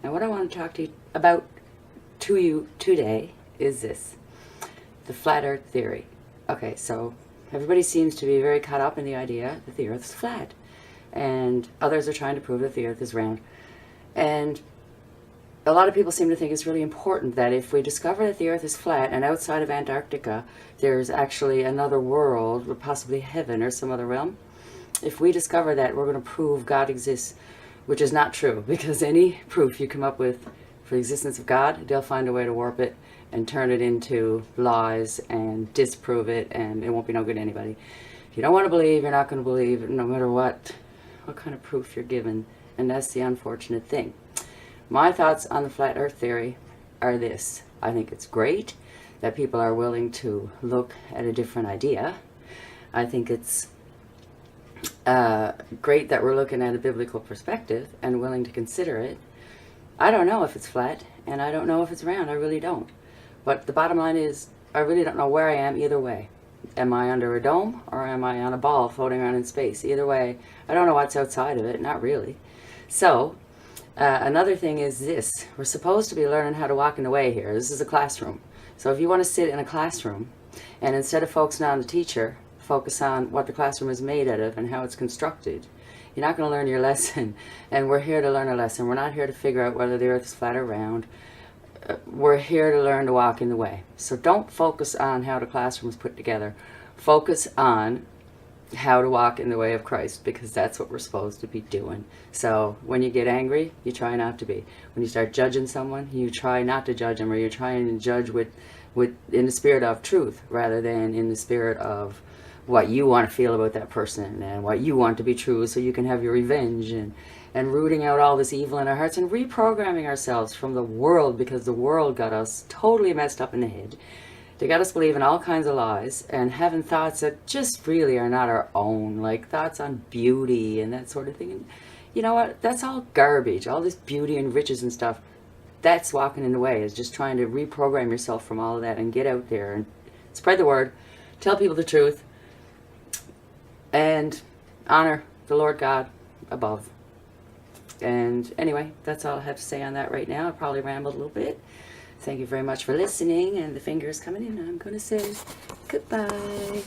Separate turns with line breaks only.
And what I want to talk to you about today is this: the flat earth theory. Okay, so everybody seems to be very caught up in the idea that the earth is flat, and others are trying to prove that the earth is round. And a lot of people seem to think it's really important that if we discover that the earth is flat and outside of Antarctica there's actually another world, or possibly heaven or some other realm, if we discover that, we're going to prove God exists, which is not true, because any proof you come up with for the existence of God, they'll find a way to warp it and turn it into lies and disprove it, and it won't be no good to anybody. If you don't want to believe, you're not going to believe, no matter what kind of proof you're given, and that's the unfortunate thing. My thoughts on the flat earth theory are this: I think it's great that people are willing to look at a different idea. I think it's great that we're looking at a biblical perspective and willing to consider it. I don't know if it's flat, and I don't know if it's round. I really don't. But the bottom line is, I really don't know where I am either way. Am I under a dome, or am I on a ball floating around in space? Either way, I don't know what's outside of it, not really. So, another thing is this: we're supposed to be learning how to walk in the way here. This is a classroom. So if you want to sit in a classroom, and instead of focusing on the teacher, focus on what the classroom is made out of and how it's constructed, you're not going to learn your lesson. And we're here to learn a lesson. We're not here to figure out whether the earth is flat or round. We're here to learn to walk in the way. So don't focus on how the classroom is put together. Focus on how to walk in the way of Christ, because that's what we're supposed to be doing. So when you get angry, you try not to be. When you start judging someone, you try not to judge them, or you're trying to judge with in the spirit of truth rather than in the spirit of what you want to feel about that person and what you want to be true, so you can have your revenge, and rooting out all this evil in our hearts and reprogramming ourselves from the world, because the world got us totally messed up in the head. They got us believing all kinds of lies and having thoughts that just really are not our own, like thoughts on beauty and that sort of thing. And you know what? That's all garbage. All this beauty and riches and stuff, that's walking in the way, is just trying to reprogram yourself from all of that and get out there and spread the word, tell people the truth, and honor the Lord God above. And anyway, that's all I have to say on that right now. I probably rambled a little bit. Thank you very much for listening, and the finger's coming in. I'm going to say goodbye.